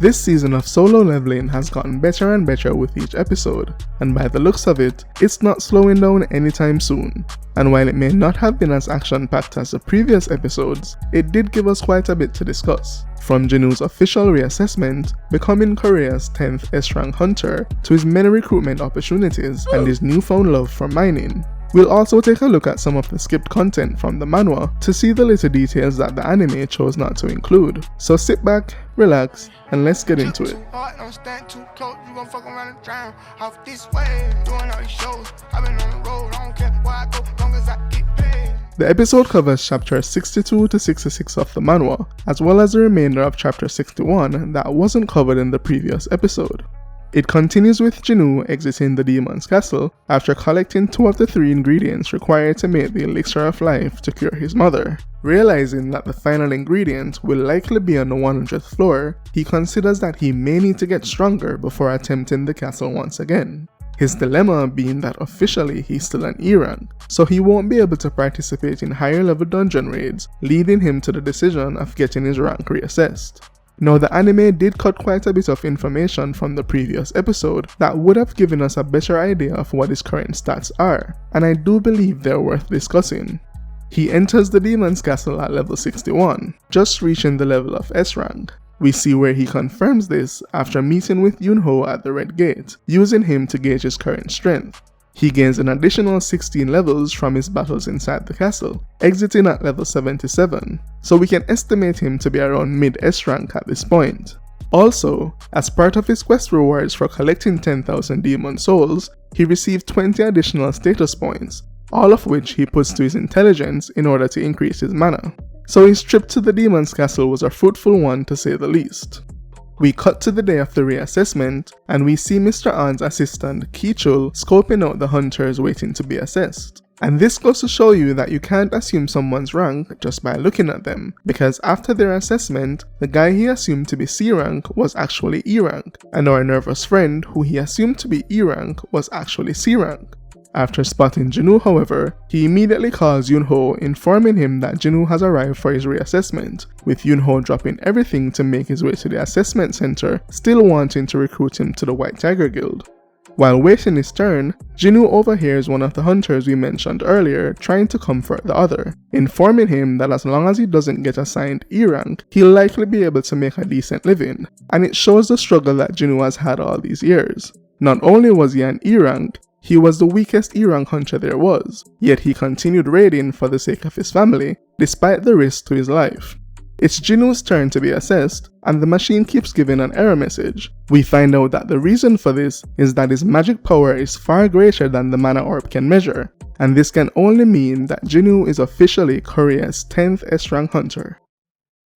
This season of solo leveling has gotten better and better with each episode, and by the looks of it, it's not slowing down anytime soon. And while it may not have been as action-packed as the previous episodes, it did give us quite a bit to discuss. From Jinwoo's official reassessment, becoming Korea's 10th S-rank hunter, to his many recruitment opportunities and his newfound love for mining. We'll also take a look at some of the skipped content from the manhwa to see the little details that the anime chose not to include. So sit back, relax, and let's get into it. The episode covers chapters 62 to 66 of the manhwa, as well as the remainder of chapter 61 that wasn't covered in the previous episode. It continues with Jinwoo exiting the demon's castle after collecting 2 of the 3 ingredients required to make the elixir of life to cure his mother. Realizing that the final ingredient will likely be on the 100th floor, he considers that he may need to get stronger before attempting the castle once again. His dilemma being that officially he's still an E rank, so he won't be able to participate in higher level dungeon raids, leading him to the decision of getting his rank reassessed. Now, the anime did cut quite a bit of information from the previous episode that would have given us a better idea of what his current stats are, and I do believe they're worth discussing. He enters the demon's castle at level 61, just reaching the level of S rank. We see where he confirms this after meeting with Yunho at the Red Gate, using him to gauge his current strength. He gains an additional 16 levels from his battles inside the castle, exiting at level 77, so we can estimate him to be around mid-S rank at this point. Also, as part of his quest rewards for collecting 10,000 demon souls, he received 20 additional status points, all of which he puts to his intelligence in order to increase his mana. So his trip to the demon's castle was a fruitful one to say the least. We cut to the day of the reassessment, and we see Mr. An's assistant Ki-chul scoping out the hunters waiting to be assessed. And this goes to show you that you can't assume someone's rank just by looking at them, because after their assessment, the guy he assumed to be C rank was actually E rank, and our nervous friend who he assumed to be E rank was actually C rank. After spotting Jinwoo, however, he immediately calls Yunho, informing him that Jinwoo has arrived for his reassessment, with Yunho dropping everything to make his way to the assessment center, still wanting to recruit him to the White Tiger Guild. While waiting his turn, Jinwoo overhears one of the hunters we mentioned earlier trying to comfort the other, informing him that as long as he doesn't get assigned E rank, he'll likely be able to make a decent living, and it shows the struggle that Jinwoo has had all these years. Not only was he an E rank, he was the weakest E rank hunter there was, yet he continued raiding for the sake of his family, despite the risk to his life. It's Jinwoo's turn to be assessed, and the machine keeps giving an error message. We find out that the reason for this is that his magic power is far greater than the mana orb can measure, and this can only mean that Jinwoo is officially Korea's 10th S-rank hunter.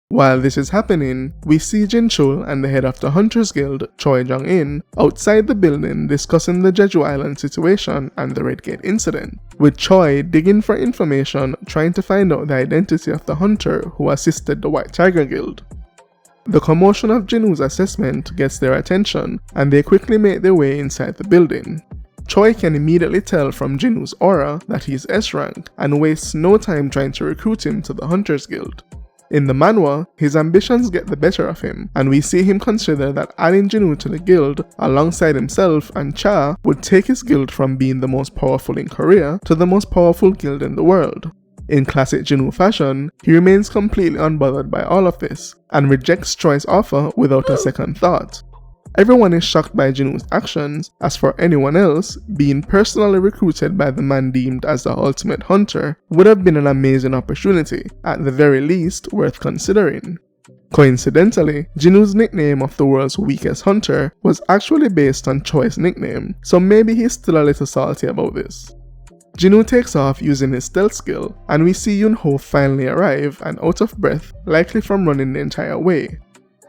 While this is happening, we see Jin-chul and the head of the Hunters Guild, Jong-in, outside the building discussing the Jeju Island situation and the Red Gate incident, with Choi digging for information trying to find out the identity of the hunter who assisted the White Tiger Guild. The commotion of Jinwoo's assessment gets their attention, and they quickly make their way inside the building. Choi can immediately tell from Jinwoo's aura that he is S-rank and wastes no time trying to recruit him to the Hunters Guild. In the manhwa, his ambitions get the better of him, and we see him consider that adding Jinwoo to the guild alongside himself and Cha would take his guild from being the most powerful in Korea to the most powerful guild in the world. In classic Jinwoo fashion, he remains completely unbothered by all of this, and rejects Choi's offer without a second thought. Everyone is shocked by Jinwoo's actions, as for anyone else, being personally recruited by the man deemed as the ultimate hunter would have been an amazing opportunity, at the very least worth considering. Coincidentally, Jinwoo's nickname of the world's weakest hunter was actually based on Choi's nickname, so maybe he's still a little salty about this. Jinwoo takes off using his stealth skill, and we see Yunho finally arrive and out of breath, likely from running the entire way.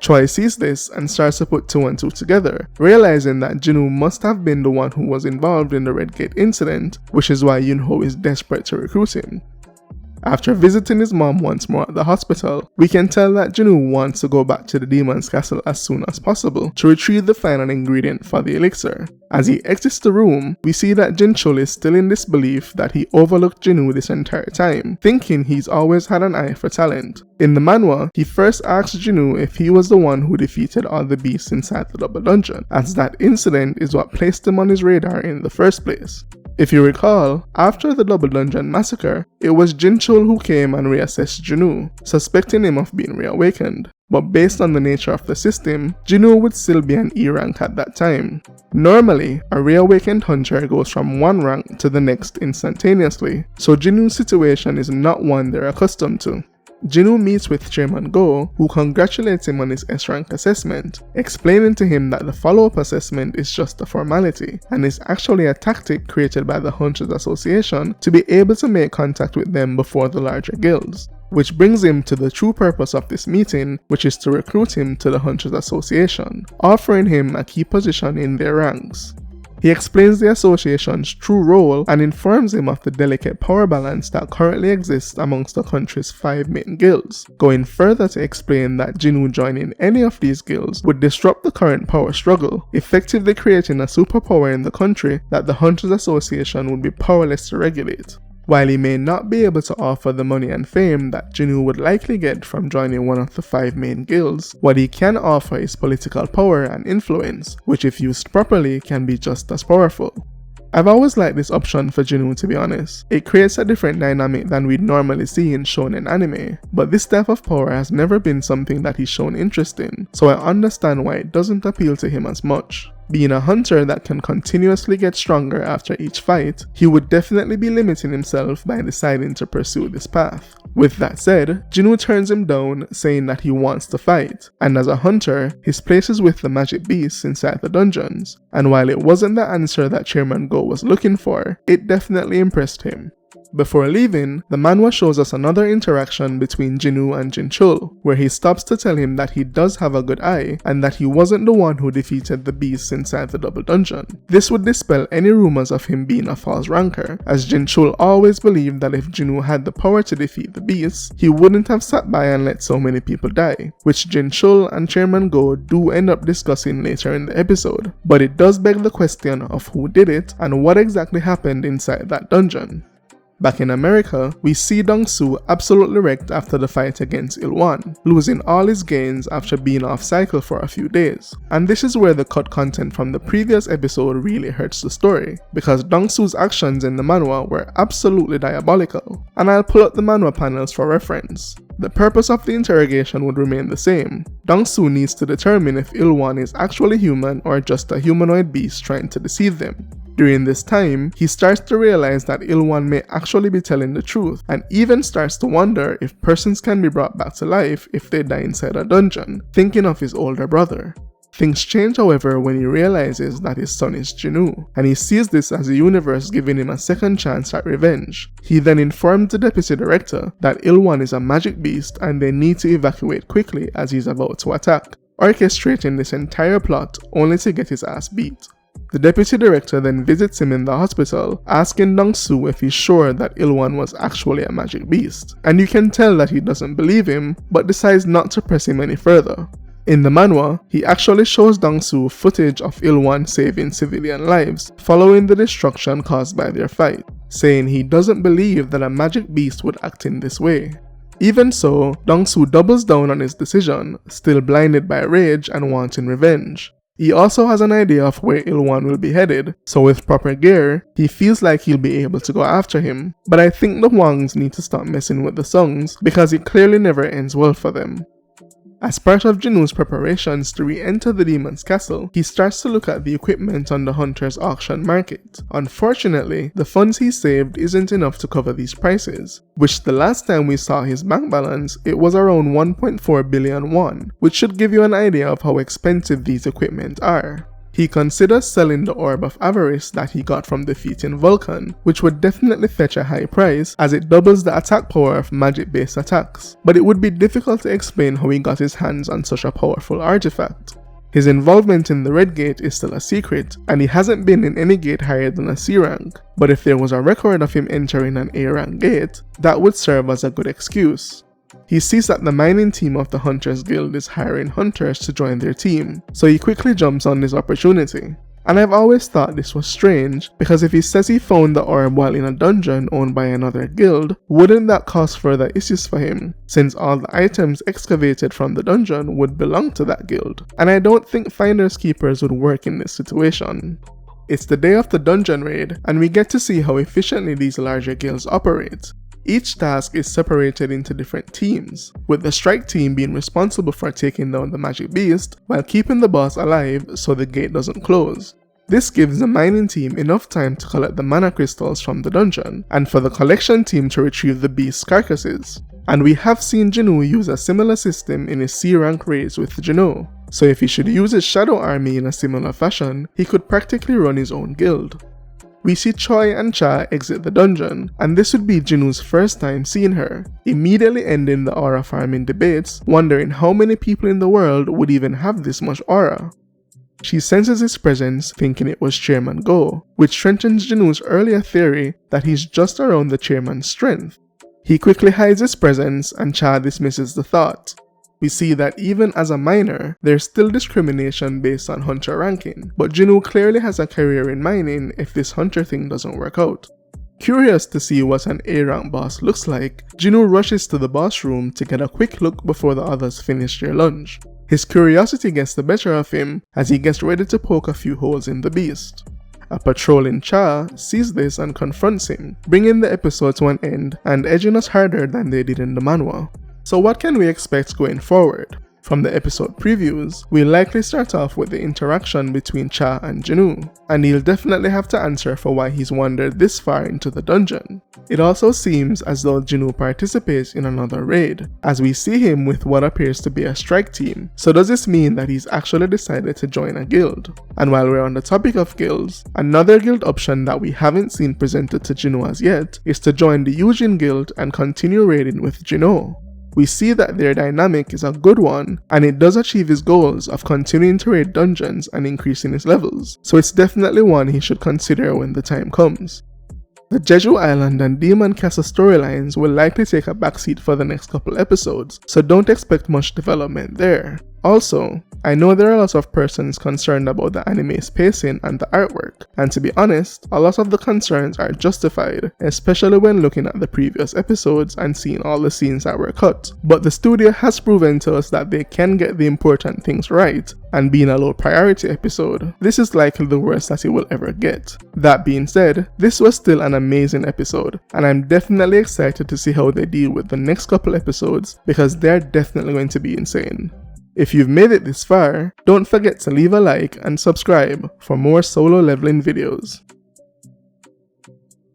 Choi sees this and starts to put 2 and 2 together, realizing that Jinwoo must have been the one who was involved in the Red Gate incident, which is why Yunho is desperate to recruit him. After visiting his mom once more at the hospital, we can tell that Jinwoo wants to go back to the demon's castle as soon as possible to retrieve the final ingredient for the elixir. As he exits the room, we see that Jinchul is still in disbelief that he overlooked Jinwoo this entire time, thinking he's always had an eye for talent. In the manhwa, he first asks Jinwoo if he was the one who defeated all the beasts inside the double dungeon, as that incident is what placed him on his radar in the first place. If you recall, after the Double Dungeon massacre, it was Jinchul who came and reassessed Jinwoo, suspecting him of being reawakened. But based on the nature of the system, Jinwoo would still be an E rank at that time. Normally, a reawakened hunter goes from one rank to the next instantaneously, so Jinwoo's situation is not one they're accustomed to. Jinwoo meets with Chairman Go, who congratulates him on his S-rank assessment, explaining to him that the follow-up assessment is just a formality, and is actually a tactic created by the Hunters Association to be able to make contact with them before the larger guilds. Which brings him to the true purpose of this meeting, which is to recruit him to the Hunters Association, offering him a key position in their ranks. He explains the association's true role and informs him of the delicate power balance that currently exists amongst the country's 5 main guilds, going further to explain that Jinwoo joining any of these guilds would disrupt the current power struggle, effectively creating a superpower in the country that the Hunters Association would be powerless to regulate. While he may not be able to offer the money and fame that Jinwoo would likely get from joining one of the 5 main guilds, what he can offer is political power and influence, which if used properly can be just as powerful. I've always liked this option for Jinwoo, to be honest. It creates a different dynamic than we'd normally see in shonen anime, but this type of power has never been something that he's shown interest in, so I understand why it doesn't appeal to him as much. Being a hunter that can continuously get stronger after each fight, he would definitely be limiting himself by deciding to pursue this path. With that said, Jinwoo turns him down, saying that he wants to fight, and as a hunter, his place is with the magic beasts inside the dungeons, and while it wasn't the answer that Chairman Go was looking for, it definitely impressed him. Before leaving, the manhwa shows us another interaction between Jinwoo and Jinchul, where he stops to tell him that he does have a good eye, and that he wasn't the one who defeated the beasts inside the double dungeon. This would dispel any rumors of him being a false ranker, as Jinchul always believed that if Jinwoo had the power to defeat the beasts, he wouldn't have sat by and let so many people die, which Jinchul and Chairman Go do end up discussing later in the episode, but it does beg the question of who did it and what exactly happened inside that dungeon. Back in America, we see Dongsoo absolutely wrecked after the fight against Il-won, losing all his gains after being off cycle for a few days. And this is where the cut content from the previous episode really hurts the story, because Dongsoo's actions in the manhwa were absolutely diabolical, and I'll pull up the manhwa panels for reference. The purpose of the interrogation would remain the same. Dongsoo needs to determine if Il-won is actually human or just a humanoid beast trying to deceive them. During this time, he starts to realize that Il-won may actually be telling the truth, and even starts to wonder if persons can be brought back to life if they die inside a dungeon, thinking of his older brother. Things change, however, when he realizes that his son is Jinwoo, and he sees this as the universe giving him a second chance at revenge. He then informs the deputy director that Il-won is a magic beast and they need to evacuate quickly as he's about to attack, orchestrating this entire plot only to get his ass beat. The deputy director then visits him in the hospital, asking Dongsoo if he's sure that Il-won was actually a magic beast, and you can tell that he doesn't believe him, but decides not to press him any further. In the manhwa, he actually shows Dongsoo footage of Il-won saving civilian lives following the destruction caused by their fight, saying he doesn't believe that a magic beast would act in this way. Even so, Dongsoo doubles down on his decision, still blinded by rage and wanting revenge. He also has an idea of where Il-won will be headed, so with proper gear, he feels like he'll be able to go after him, but I think the Hwangs need to stop messing with the songs because it clearly never ends well for them. As part of Jinwoo's preparations to re-enter the demon's castle, he starts to look at the equipment on the hunter's auction market. Unfortunately, the funds he saved isn't enough to cover these prices, which the last time we saw his bank balance, it was around 1.4 billion won, which should give you an idea of how expensive these equipment are. He considers selling the Orb of Avarice that he got from defeating Vulcan, which would definitely fetch a high price as it doubles the attack power of magic-based attacks, but it would be difficult to explain how he got his hands on such a powerful artifact. His involvement in the Red Gate is still a secret, and he hasn't been in any gate higher than a C rank, but if there was a record of him entering an A rank gate, that would serve as a good excuse. He sees that the mining team of the Hunters Guild is hiring hunters to join their team, so he quickly jumps on this opportunity. And I've always thought this was strange, because if he says he found the orb while in a dungeon owned by another guild, wouldn't that cause further issues for him, since all the items excavated from the dungeon would belong to that guild, and I don't think finders keepers would work in this situation. It's the day of the dungeon raid, and we get to see how efficiently these larger guilds operate. Each task is separated into different teams, with the strike team being responsible for taking down the magic beast while keeping the boss alive so the gate doesn't close. This gives the mining team enough time to collect the mana crystals from the dungeon, and for the collection team to retrieve the beast's carcasses. And we have seen Jinwoo use a similar system in his C rank raids with Jinwoo, so if he should use his shadow army in a similar fashion, he could practically run his own guild. We see Choi and Cha exit the dungeon, and this would be Jinwoo's first time seeing her, immediately ending the aura farming debates, wondering how many people in the world would even have this much aura. She senses his presence, thinking it was Chairman Go, which strengthens Jinwoo's earlier theory that he's just around the chairman's strength. He quickly hides his presence, and Cha dismisses the thought. We see that even as a miner, there's still discrimination based on hunter ranking, but Jinwoo clearly has a career in mining if this hunter thing doesn't work out. Curious to see what an A rank boss looks like, Jinwoo rushes to the boss room to get a quick look before the others finish their lunch. His curiosity gets the better of him as he gets ready to poke a few holes in the beast. A patrolling Cha sees this and confronts him, bringing the episode to an end and edging us harder than they did in the manhwa. So what can we expect going forward? From the episode previews, we'll likely start off with the interaction between Cha and Jinwoo, and he'll definitely have to answer for why he's wandered this far into the dungeon. It also seems as though Jinwoo participates in another raid, as we see him with what appears to be a strike team. So does this mean that he's actually decided to join a guild? And while we're on the topic of guilds, another guild option that we haven't seen presented to Jinwoo as yet is to join the Yujin guild and continue raiding with Jinwoo. We see that their dynamic is a good one, and it does achieve his goals of continuing to raid dungeons and increasing his levels, so it's definitely one he should consider when the time comes. The Jeju Island and Demon Castle storylines will likely take a backseat for the next couple episodes, so don't expect much development there. Also, I know there are lots of persons concerned about the anime's pacing and the artwork, and to be honest, a lot of the concerns are justified, especially when looking at the previous episodes and seeing all the scenes that were cut. But the studio has proven to us that they can get the important things right, and being a low priority episode, this is likely the worst that it will ever get. That being said, this was still an amazing episode, and I'm definitely excited to see how they deal with the next couple episodes because they're definitely going to be insane. If you've made it this far, don't forget to leave a like and subscribe for more solo leveling videos.